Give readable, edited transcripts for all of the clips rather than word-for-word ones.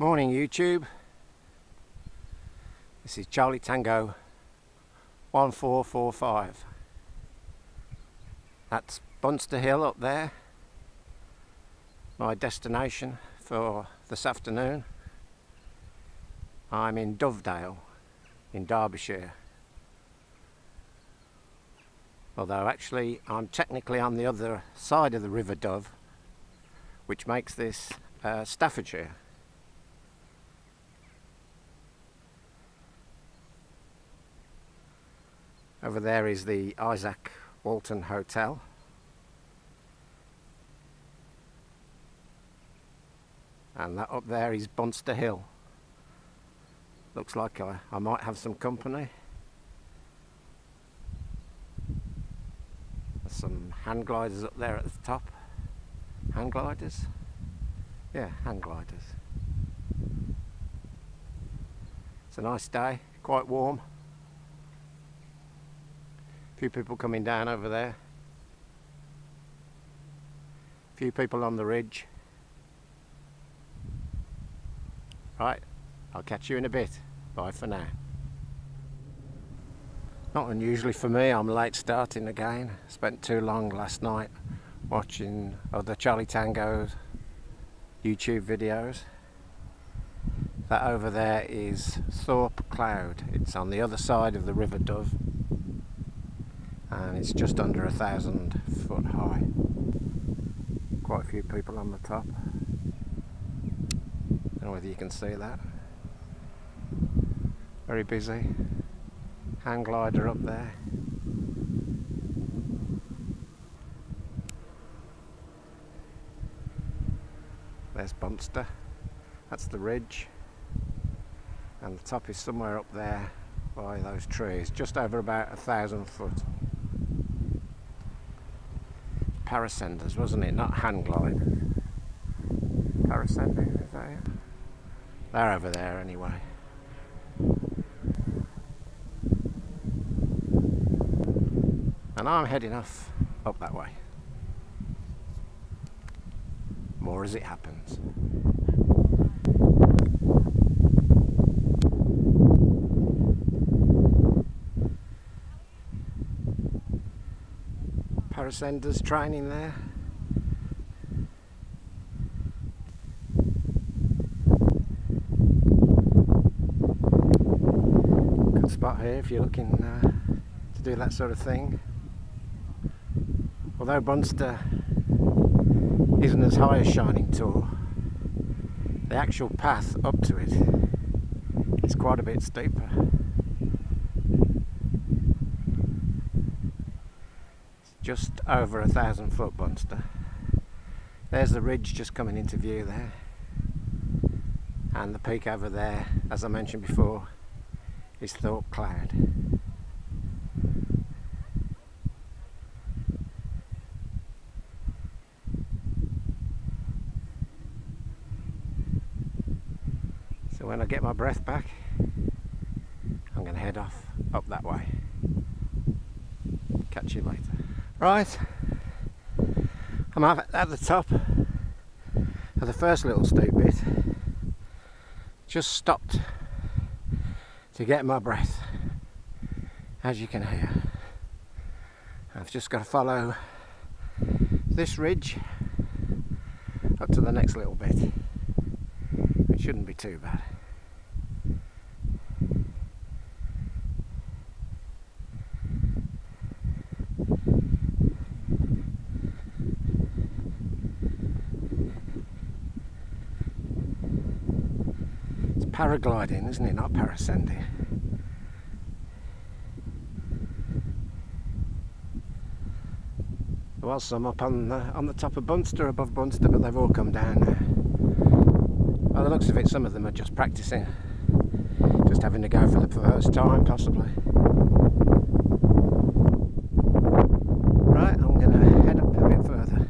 Morning YouTube, this is Charlie Tango 1445. That's Bunster Hill up there, my destination for this afternoon. I'm in Dovedale in Derbyshire, although actually I'm technically on the other side of the River Dove, which makes this Staffordshire. Over there is the Isaac Walton Hotel. And that up there is Bunster Hill. Looks like I might have some company. There's some hand gliders up there at the top. Hand gliders? Yeah, hand gliders. It's a nice day, quite warm. Few people coming down over there. Few people on the ridge. Right, I'll catch you in a bit. Bye for now. Not unusually for me, I'm late starting again. Spent too long last night watching other Charlie Tango YouTube videos. That over there is Thorpe Cloud. It's on the other side of the River Dove. And it's just under 1,000 foot high. Quite a few people on the top. Don't know whether you can see that. Very busy. Hang glider up there. There's Bunster. That's the ridge. And the top is somewhere up there by those trees, just over about 1,000 foot. Parascenders, wasn't it? Not hand glide. Parascending, is that it? They're over there anyway. And I'm heading off up that way. More as it happens. Parascenders training there. Good spot here if you're looking to do that sort of thing. Although Bunster isn't as high as Shining Tor, the actual path up to it is quite a bit steeper. Just over 1,000 foot Bunster. There's the ridge just coming into view there, and the peak over there, as I mentioned before, is Thorpe Cloud. So when I get my breath back, I'm going to head off up that way. Catch you later. Right, I'm at the top of the first little steep bit. Just stopped to get my breath, as you can hear. I've just got to follow this ridge up to the next little bit. It shouldn't be too bad. Paragliding, isn't it? Not parascending. There was some up on the top of Bunster, above Bunster, but they've all come down now. By the looks of it, some of them are just practicing, just having to go for the first time, possibly. Right, I'm going to head up a bit further,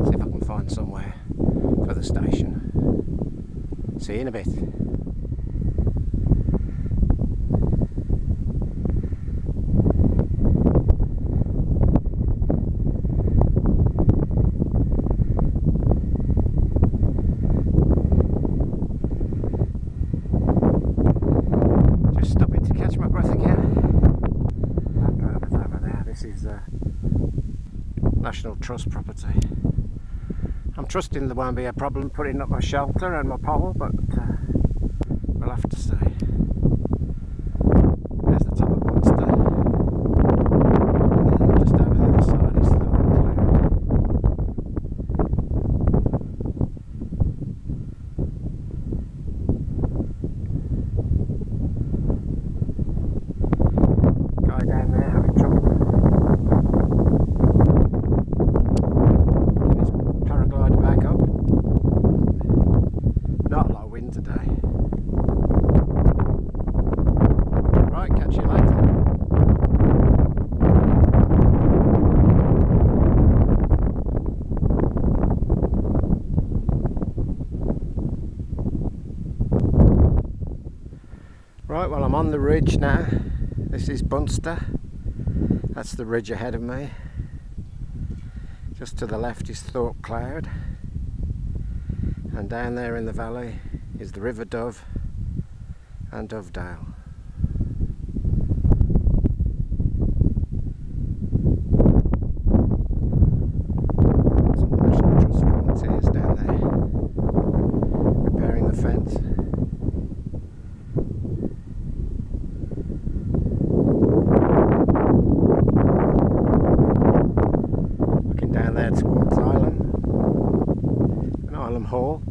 see if I can find somewhere for the station. See you in a bit. trust property. I'm trusting there won't be a problem putting up my shelter and my pole, but we'll have to see. There's the top of Bunster, and then just over the other side is the guy down there having trouble. Get his paraglider back up. Not a lot of wind today. Right, catch you later. Right, well, I'm on the ridge now. This is Bunster. That's the ridge ahead of me. Just to the left is Thorpe Cloud. And down there in the valley is the River Dove and Dovedale. Some National Trust volunteers down there repairing the fence. Looking down there towards Ilam and Ilam Hall.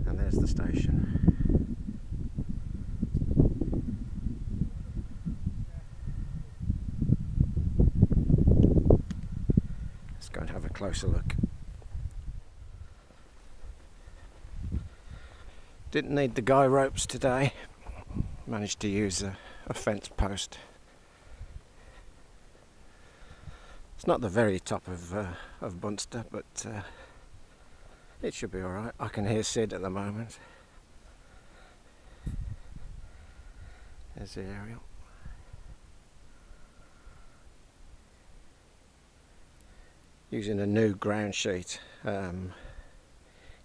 And there's the station. Let's go and have a closer look. Didn't need the guy ropes today. Managed to use a fence post. It's not the very top of Bunster, but it should be alright. I can hear Sid at the moment. There's the aerial. Using a new ground sheet.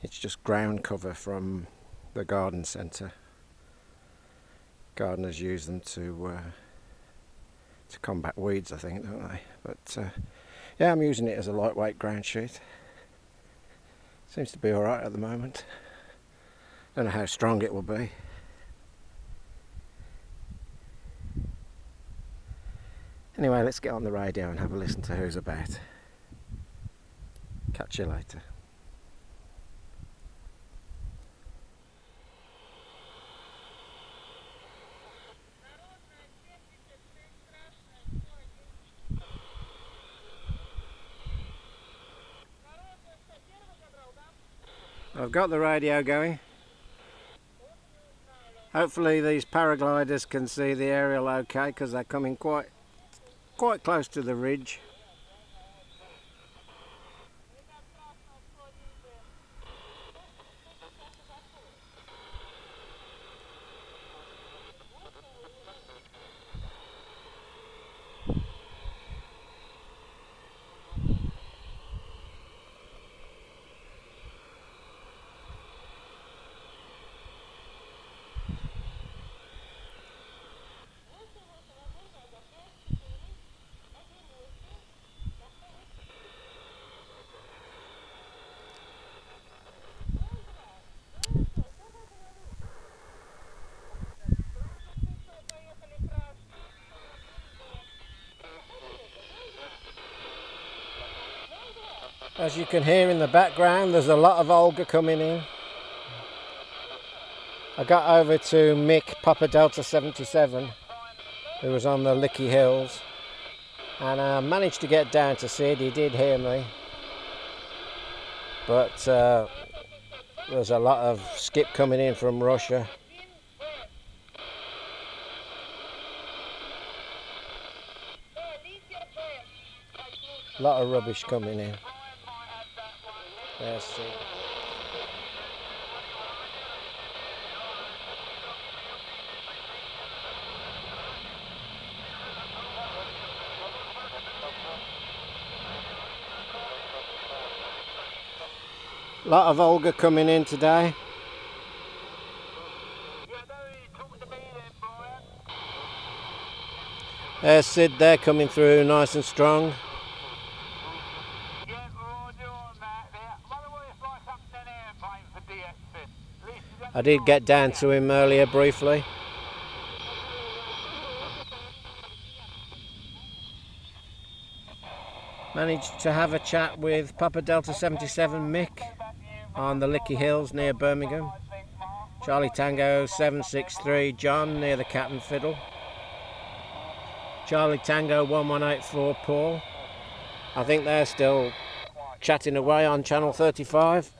It's just ground cover from the garden centre. Gardeners use them to combat weeds, I think, don't they? But yeah, I'm using it as a lightweight ground sheet. Seems to be alright at the moment. Don't know how strong it will be. Anyway, let's get on the radio and have a listen to who's about. Catch you later. I've got the radio going. Hopefully these paragliders can see the aerial okay, because they're coming quite close to the ridge. As you can hear in the background, there's a lot of Olga coming in. I got over to Mick, Papa Delta 77, who was on the Licky Hills, and I managed to get down to Sid. He did hear me, but there's a lot of skip coming in from Russia. A lot of rubbish coming in. There's Sid. A lot of Olga coming in today. There's Sid there coming through nice and strong. I did get down to him earlier briefly. Managed to have a chat with Papa Delta 77 Mick on the Licky Hills near Birmingham. Charlie Tango 763 John near the Cat and Fiddle. Charlie Tango 1184 Paul. I think they're still chatting away on channel 35.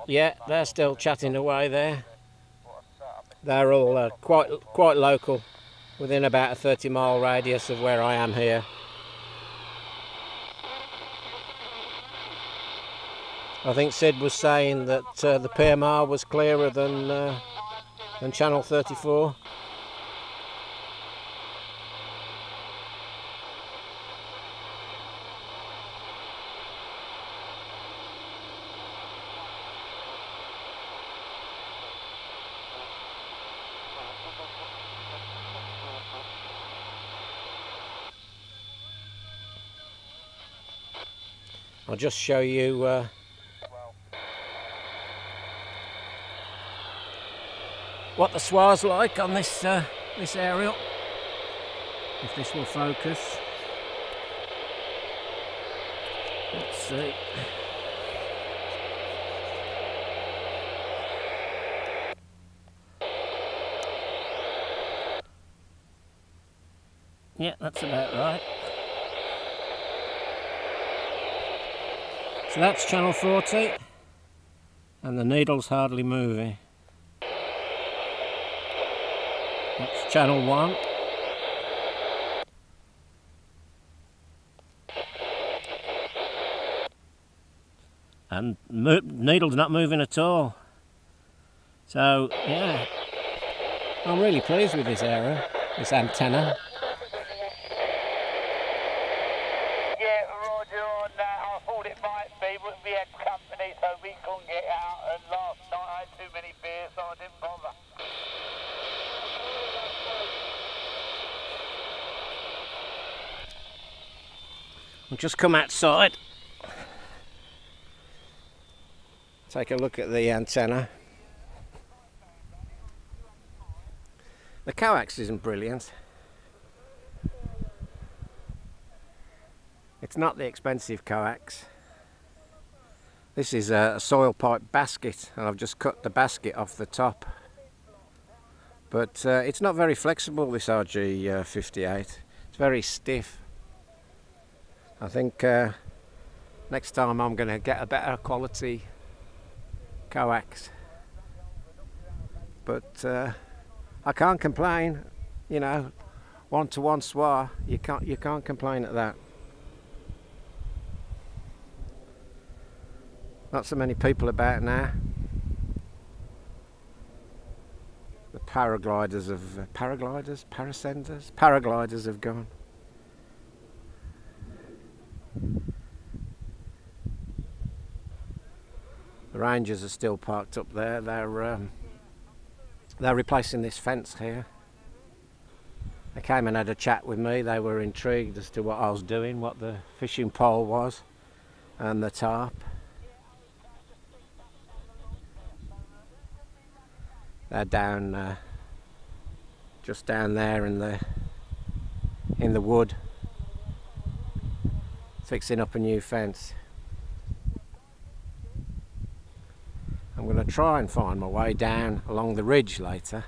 Yeah, they're still chatting away there. They're all quite local, within about a 30-mile radius of where I am here. I think Sid was saying that the PMR was clearer than channel 34. I'll just show you what the swa's like on this this aerial, if this will focus. Let's see. Yeah, that's about right. So that's channel 40, and the needle's hardly moving. That's channel 1. And needle's not moving at all. So yeah, I'm really pleased with this area, this antenna. We'll just come outside, take a look at the antenna. The coax isn't brilliant. It's not the expensive coax. This is a soil pipe basket, and I've just cut the basket off the top. But it's not very flexible, this RG58. It's very stiff. I think next time I'm going to get a better quality coax, but I can't complain. You know, 1-to-1 SWA, you can't complain at that. Not so many people about now. The paragliders have gone. The Rangers are still parked up there. They're replacing this fence here. They came and had a chat with me. They were intrigued as to what I was doing, what the fishing pole was, and the tarp. They're down, just down there in the wood, fixing up a new fence. I'm going to try and find my way down along the ridge later.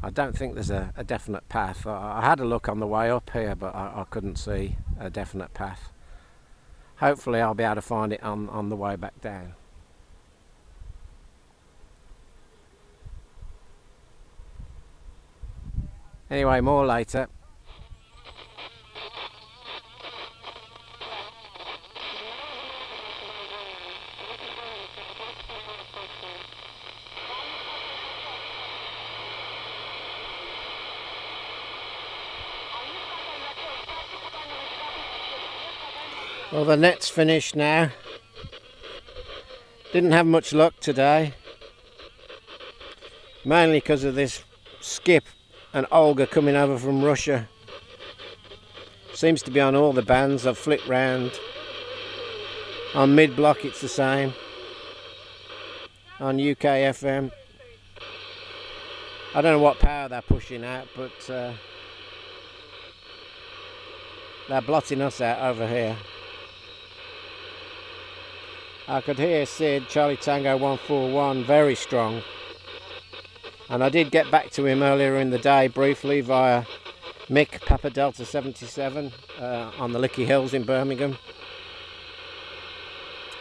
I don't think there's a definite path. I had a look on the way up here, but I couldn't see a definite path. Hopefully I'll be able to find it on the way back down. Anyway, more later. Well, the net's finished now. Didn't have much luck today, mainly because of this Skip and Olga coming over from Russia. Seems to be on all the bands. I've flicked round. On mid-block it's the same. On UK FM. I don't know what power they're pushing out, but they're blotting us out over here. I could hear Sid, Charlie Tango 141, very strong. And I did get back to him earlier in the day briefly via Mick, Papa Delta 77 on the Licky Hills in Birmingham.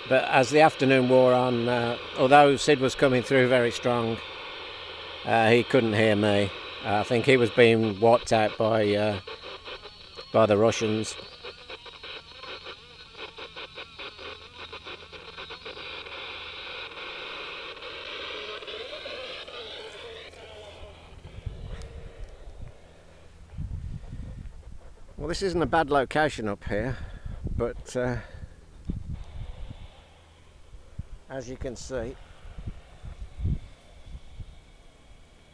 But as the afternoon wore on, although Sid was coming through very strong, he couldn't hear me. I think he was being wiped out by the Russians. Well, this isn't a bad location up here, but as you can see,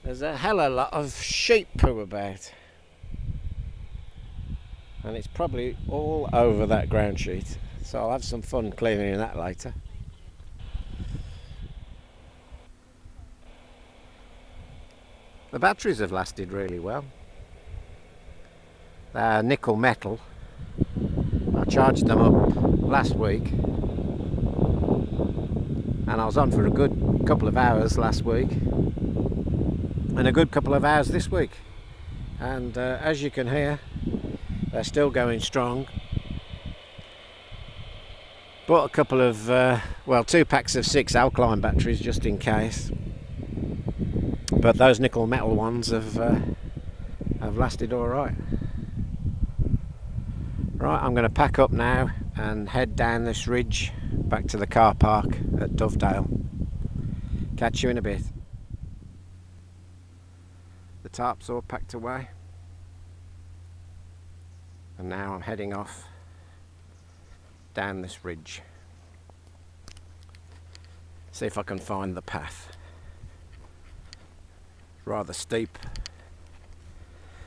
there's a hell of a lot of sheep poo about, and it's probably all over that ground sheet, so I'll have some fun cleaning that later. The batteries have lasted really well. They're nickel metal. I charged them up last week, and I was on for a good couple of hours last week and a good couple of hours this week, and as you can hear, they're still going strong. Bought a couple of well, 2 packs of 6 alkaline batteries just in case, but those nickel metal ones have lasted all right. Right, I'm going to pack up now and head down this ridge back to the car park at Dovedale. Catch you in a bit. The tarp's all packed away, and now I'm heading off down this ridge. See if I can find the path. It's rather steep.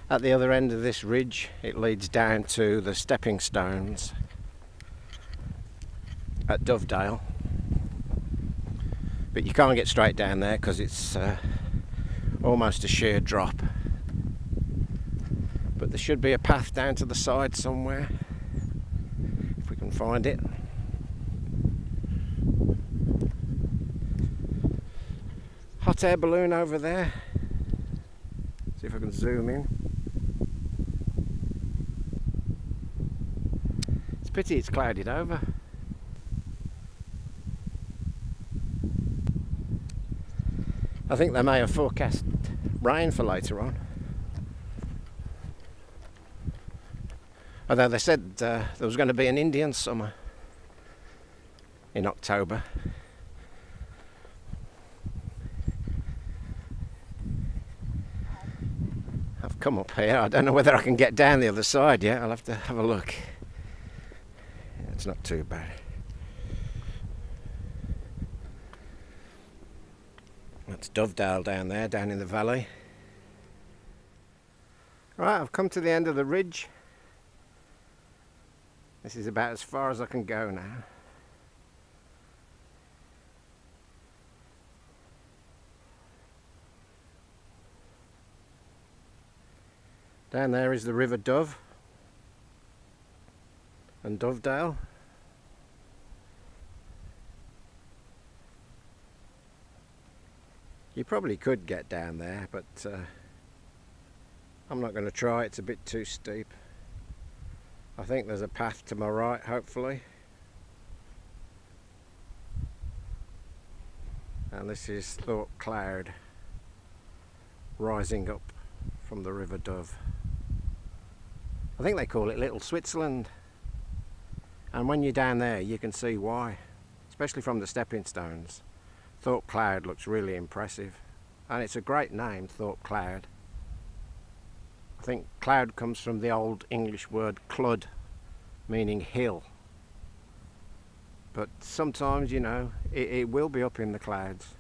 At the other end of this ridge, it leads down to the stepping stones at Dovedale, but you can't get straight down there because it's almost a sheer drop. But there should be a path down to the side somewhere, if we can find it. Hot air balloon over there. See if I can zoom in. Pity it's clouded over. I think they may have forecast rain for later on, although they said there was going to be an Indian summer in October. I've come up here. I don't know whether I can get down the other side yet. I'll have to have a look. It's not too bad. That's Dovedale down there, down in the valley. Right, I've come to the end of the ridge. This is about as far as I can go now. Down there is the River Dove and Dovedale. You probably could get down there, but I'm not going to try. It's a bit too steep. I think there's a path to my right, hopefully. And this is Thorpe Cloud rising up from the River Dove. I think they call it Little Switzerland. And when you're down there, you can see why, especially from the stepping stones. Thorpe Cloud looks really impressive, and it's a great name, Thorpe Cloud. I think cloud comes from the old English word clud, meaning hill. but sometimes, you know, it will be up in the clouds.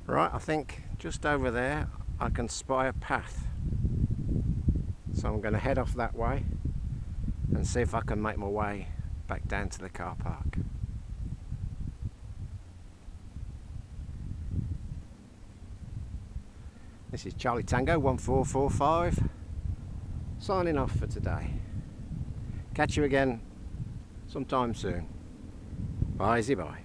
Right, I think just over there I can spy a path, so I'm going to head off that way and see if I can make my way back down to the car park. This is Charlie Tango 1445 signing off for today. Catch you again sometime soon. Bye-bye.